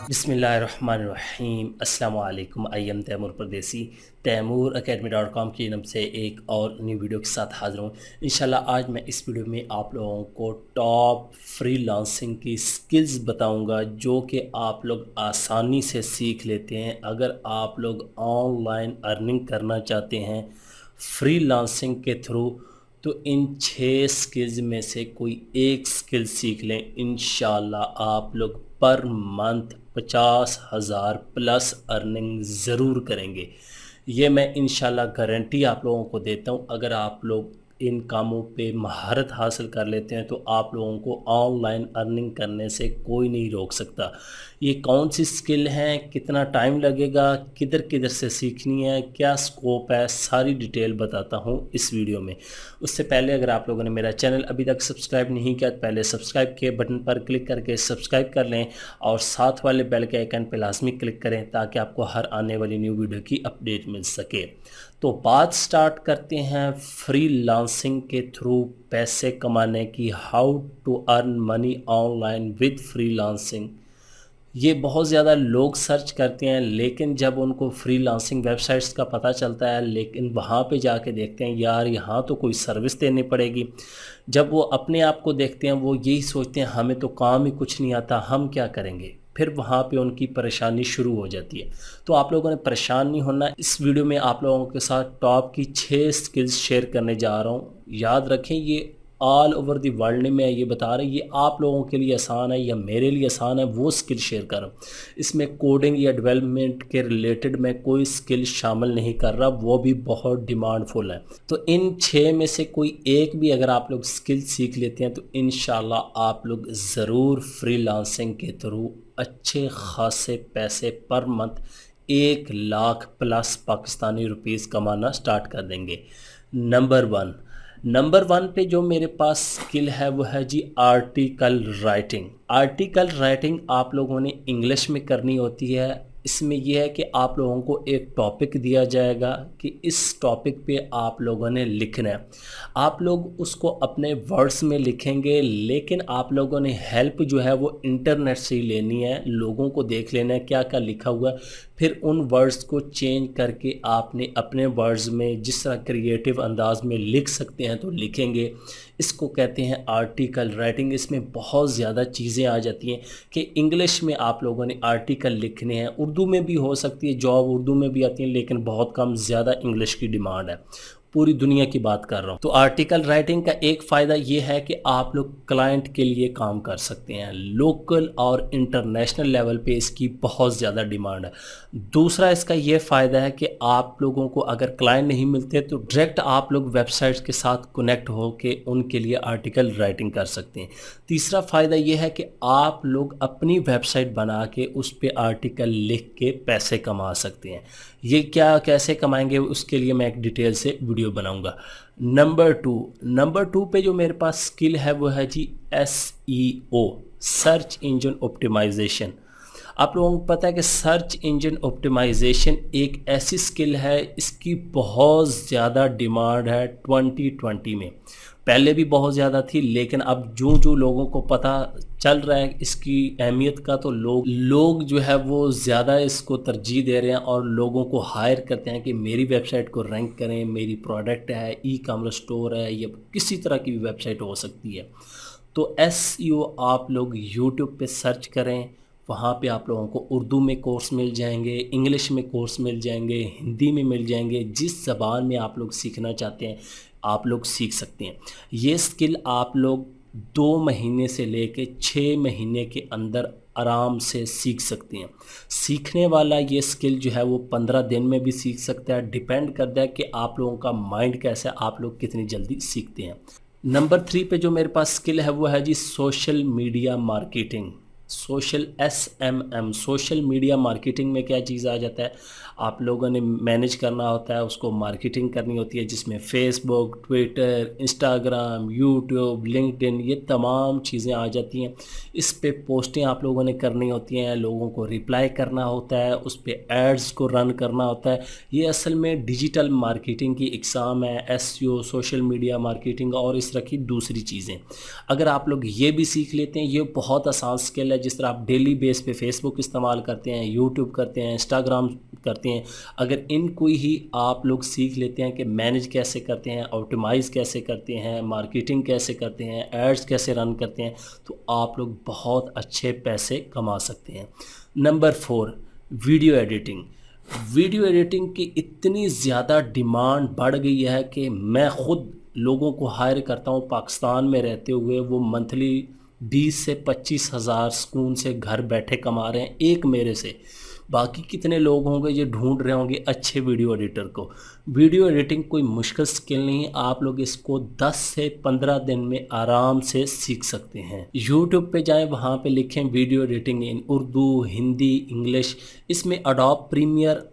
बिस्मिल्लाहिर्रहमानिर्रहीम अस्सलाम वालेकुम। आई एम तैमूर परदेसी तैमूर academy.com की नाम से एक और न्यू वीडियो के साथ हाज़िर हूँ। इंशाल्लाह आज मैं इस वीडियो में आप लोगों को टॉप फ्रीलांसिंग की स्किल्स बताऊंगा जो कि आप लोग आसानी से सीख लेते हैं। अगर आप लोग ऑनलाइन अर्निंग करना चाहते हैं फ्रीलांसिंग के थ्रू तो इन 6 स्किल्स में से कोई एक स्किल सीख लें, इंशाल्लाह आप लोग पर मंथ 50,000 प्लस अर्निंग ज़रूर करेंगे। ये मैं इंशाल्लाह गारंटी आप लोगों को देता हूँ। अगर आप लोग इन कामों पे महारत हासिल कर लेते हैं तो आप लोगों को ऑनलाइन अर्निंग करने से कोई नहीं रोक सकता। ये कौन सी स्किल हैं, कितना टाइम लगेगा, किधर किधर से सीखनी है, क्या स्कोप है, सारी डिटेल बताता हूँ इस वीडियो में। उससे पहले अगर आप लोगों ने मेरा चैनल अभी तक सब्सक्राइब नहीं किया तो पहले सब्सक्राइब के बटन पर क्लिक करके सब्सक्राइब कर लें और साथ वाले बेल के आइकन पर लाजमी क्लिक करें ताकि आपको हर आने वाली न्यू वीडियो की अपडेट मिल सके। तो बात स्टार्ट करते हैं फ्रीलांसिंग के थ्रू पैसे कमाने की। How to earn money online with freelancing. ये बहुत ज़्यादा लोग सर्च करते हैं लेकिन जब उनको फ्रीलांसिंग वेबसाइट्स का पता चलता है लेकिन वहाँ पे जाके देखते हैं यार यहाँ तो कोई सर्विस देनी पड़ेगी। जब वो अपने आप को देखते हैं वो यही सोचते हैं हमें तो काम ही कुछ नहीं आता, हम क्या करेंगे। फिर वहाँ पे उनकी परेशानी शुरू हो जाती है। तो आप लोगों ने परेशान नहीं होना। इस वीडियो में आप लोगों के साथ टॉप की 6 स्किल्स शेयर करने जा रहा हूँ। याद रखें ये ऑल ओवर दी वर्ल्ड में ये बता रहे हैं, ये आप लोगों के लिए आसान है या मेरे लिए आसान है वो स्किल शेयर कर रहा हूँ। इसमें कोडिंग या डेवलपमेंट के रिलेटेड मैं कोई स्किल शामिल नहीं कर रहा, वो भी बहुत डिमांडफुल है। तो इन 6 में से कोई एक भी अगर आप लोग स्किल सीख लेते हैं तो इंशाल्लाह आप लोग ज़रूर फ्रीलांसिंग के थ्रू अच्छे खासे पैसे per month 1 lakh plus Pakistani rupees कमाना स्टार्ट कर देंगे। नंबर वन पे जो मेरे पास स्किल है वो है जी आर्टिकल राइटिंग। आर्टिकल राइटिंग आप लोगों ने इंग्लिश में करनी होती है। इसमें यह है कि आप लोगों को एक टॉपिक दिया जाएगा कि इस टॉपिक पे आप लोगों ने लिखना है। आप लोग उसको अपने वर्ड्स में लिखेंगे लेकिन आप लोगों ने हेल्प जो है वो इंटरनेट से ही लेनी है। लोगों को देख लेना है क्या क्या लिखा हुआ है, फिर उन वर्ड्स को चेंज करके आपने अपने वर्ड्स में जिस तरह क्रिएटिव अंदाज में लिख सकते हैं तो लिखेंगे। इसको कहते हैं आर्टिकल राइटिंग। इसमें बहुत ज़्यादा चीज़ें आ जाती हैं कि इंग्लिश में आप लोगों ने आर्टिकल लिखने हैं, उर्दू में भी हो सकती है, जॉब उर्दू में भी आती है लेकिन बहुत कम ज़्यादा इंग्लिश की डिमांड है। पूरी दुनिया की बात कर रहा हूँ। तो आर्टिकल राइटिंग का एक फ़ायदा ये है कि आप लोग क्लाइंट के लिए काम कर सकते हैं। लोकल और इंटरनेशनल लेवल पे इसकी बहुत ज़्यादा डिमांड है। दूसरा इसका ये फ़ायदा है कि आप लोगों को अगर क्लाइंट नहीं मिलते तो डायरेक्ट आप लोग वेबसाइट्स के साथ कनेक्ट हो के उनके लिए आर्टिकल राइटिंग कर सकते हैं। तीसरा फ़ायदा ये है कि आप लोग अपनी वेबसाइट बना के उस पर आर्टिकल लिख के पैसे कमा सकते हैं। ये क्या कैसे कमाएंगे उसके लिए मैं एक डिटेल से वीडियो बनाऊंगा। नंबर टू पे जो मेरे पास स्किल है वो है जी SEO, सर्च इंजन ऑप्टिमाइजेशन। आप लोगों को पता है कि सर्च इंजन ऑप्टिमाइजेशन एक ऐसी स्किल है, इसकी बहुत ज़्यादा डिमांड है 2020 में। पहले भी बहुत ज़्यादा थी लेकिन अब जो लोगों को पता चल रहा है इसकी अहमियत का तो लोग जो है वो ज़्यादा इसको तरजीह दे रहे हैं और लोगों को हायर करते हैं कि मेरी वेबसाइट को रैंक करें। मेरी प्रोडक्ट है, ई-कॉमर्स स्टोर है, या किसी तरह की भी वेबसाइट हो सकती है। तो SEO आप लोग यूट्यूब पे सर्च करें, वहाँ पे आप लोगों को उर्दू में कोर्स मिल जाएंगे, इंग्लिश में कोर्स मिल जाएंगे, हिंदी में मिल जाएंगे। जिस ज़बान में आप लोग सीखना चाहते हैं आप लोग सीख सकते हैं। ये स्किल आप लोग 2 महीने से लेके 6 महीने के अंदर आराम से सीख सकते हैं। सीखने वाला ये स्किल जो है वो 15 दिन में भी सीख सकता है। डिपेंड करता है कि आप लोगों का माइंड कैसा है, आप लोग कितनी जल्दी सीखते हैं। नंबर 3 पे जो मेरे पास स्किल है वो है जी social media marketing. SMM, social media marketing में क्या चीज़ आ जाता है, आप लोगों ने मैनेज करना होता है, उसको मार्केटिंग करनी होती है जिसमें Facebook, Twitter, Instagram, YouTube, LinkedIn ये तमाम चीज़ें आ जाती हैं। इस पे पोस्टें आप लोगों ने करनी होती हैं, लोगों को रिप्लाई करना होता है, उस पे एड्स को रन करना होता है। ये असल में डिजिटल मार्केटिंग की इकसाम है, SEO, सोशल मीडिया मार्केटिंग और इस तरह की दूसरी चीज़ें। अगर आप लोग ये भी सीख लेते हैं ये बहुत आसान स्किल है। है, जिस तरह आप डेली बेस पे फेसबुक इस्तेमाल करते हैं, यूट्यूब करते हैं, इंस्टाग्राम करते हैं, अगर इनको ही आप लोग सीख लेते हैं कि मैनेज कैसे करते हैं, ऑप्टिमाइज़ कैसे करते हैं, मार्केटिंग कैसे करते हैं, एड्स कैसे रन करते हैं, तो आप लोग बहुत अच्छे पैसे कमा सकते हैं। Number 4, video editing. Video editing की इतनी ज़्यादा डिमांड बढ़ गई है कि मैं ख़ुद लोगों को हायर करता हूँ पाकिस्तान में रहते हुए, वो मंथली 20 से 25 हज़ार सुकून से घर बैठे कमा रहे हैं एक मेरे से। बाकी कितने लोग होंगे जो ढूंढ रहे होंगे अच्छे वीडियो एडिटर को। वीडियो एडिटिंग कोई मुश्किल स्किल नहीं है, आप लोग इसको 10 से 15 दिन में आराम से सीख सकते हैं। यूट्यूब पे जाएं, वहाँ पे लिखें video editing in Urdu, Hindi, English. इसमें अडोब प्रीमियर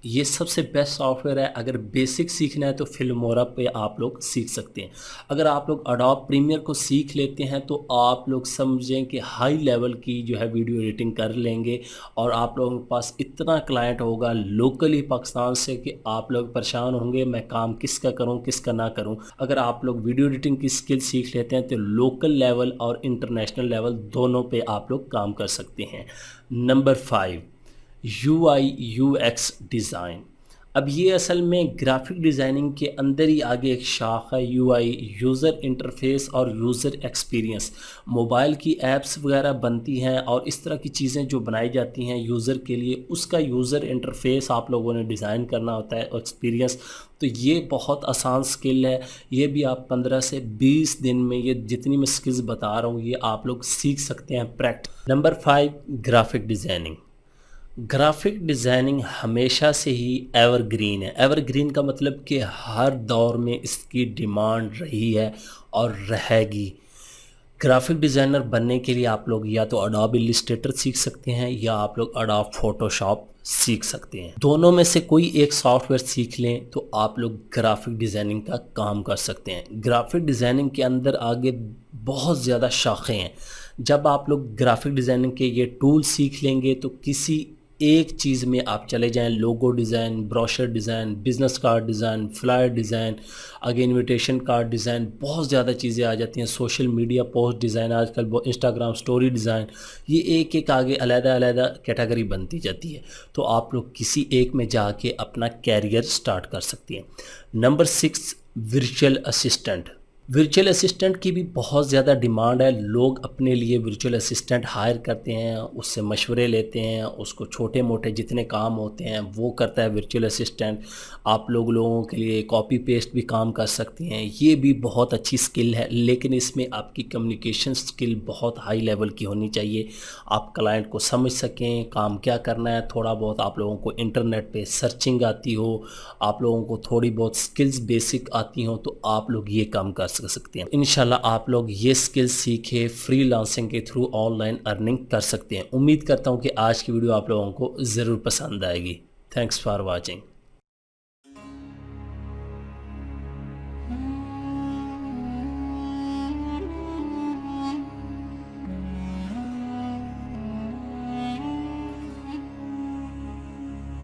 ये सबसे बेस्ट सॉफ्टवेयर है। अगर बेसिक सीखना है तो फिल्मोरा पे आप लोग सीख सकते हैं। अगर आप लोग अडोब प्रीमियर को सीख लेते हैं तो आप लोग समझें कि हाई लेवल की जो है वीडियो एडिटिंग कर लेंगे, और आप लोगों के पास इतना क्लाइंट होगा लोकली पाकिस्तान से कि आप लोग परेशान होंगे मैं काम किसका करूं किसका ना करूं। अगर आप लोग वीडियो एडिटिंग की स्किल सीख लेते हैं तो लोकल लेवल और इंटरनेशनल लेवल दोनों पे आप लोग काम कर सकते हैं। Number 5, UI/UX design. अब ये असल में ग्राफिक डिज़ाइनिंग के अंदर ही आगे एक शाख है। UI यूज़र इंटरफेस और यूज़र एक्सपीरियंस। मोबाइल की ऐप्स वगैरह बनती हैं और इस तरह की चीज़ें जो बनाई जाती हैं यूज़र के लिए, उसका यूज़र इंटरफेस आप लोगों ने डिज़ाइन करना होता है और एक्सपीरियंस। तो ये बहुत आसान स्किल है, ये भी आप 15 से 20 दिन में ये जितनी मैं स्किल्स बता रहा हूँ ये आप लोग सीख सकते हैं practice. Number 5, graphic designing. Graphic designing हमेशा से ही एवरग्रीन है। एवरग्रीन का मतलब कि हर दौर में इसकी डिमांड रही है और रहेगी। ग्राफिक डिज़ाइनर बनने के लिए आप लोग या तो अडोब इलस्ट्रेटर सीख सकते हैं या आप लोग अडोब फोटोशॉप सीख सकते हैं। दोनों में से कोई एक सॉफ्टवेयर सीख लें तो आप लोग ग्राफिक डिज़ाइनिंग का काम कर सकते हैं। ग्राफिक डिज़ाइनिंग के अंदर आगे बहुत ज़्यादा शाखें हैं। जब आप लोग ग्राफिक डिज़ाइनिंग के ये टूल सीख लेंगे तो किसी एक चीज़ में आप चले जाएं, logo design, brochure design, business card design, flyer design, आगे इनविटेशन कार्ड डिज़ाइन, बहुत ज़्यादा चीज़ें आ जाती हैं। सोशल मीडिया पोस्ट डिज़ाइन, आजकल इंस्टाग्राम स्टोरी डिज़ाइन, ये एक एक आगे अलग-अलग कैटेगरी बनती जाती है। तो आप लोग किसी एक में जाके अपना कैरियर स्टार्ट कर सकती हैं। Number 6, virtual assistant. Virtual assistant की भी बहुत ज़्यादा डिमांड है। लोग अपने लिए वर्चुअल असिस्टेंट हायर करते हैं, उससे मशवरे लेते हैं, उसको छोटे मोटे जितने काम होते हैं वो करता है वर्चुअल असिस्टेंट। आप लोगों के लिए कॉपी पेस्ट भी काम कर सकती हैं, ये भी बहुत अच्छी स्किल है, लेकिन इसमें आपकी कम्युनिकेशन स्किल बहुत हाई लेवल की होनी चाहिए। आप क्लाइंट को समझ सकें, काम क्या करना है, थोड़ा बहुत आप लोगों को इंटरनेट पे सर्चिंग आती हो, आप लोगों को थोड़ी बहुत स्किल्स बेसिक आती हो, तो आप लोग ये काम कर सकते हैं। इंशाल्लाह आप लोग ये स्किल्स सीखे फ्रीलांसिंग के थ्रू ऑनलाइन अर्निंग कर सकते हैं। उम्मीद करता हूँ कि आज की वीडियो आप लोगों को ज़रूर पसंद आएगी। Thanks for watching.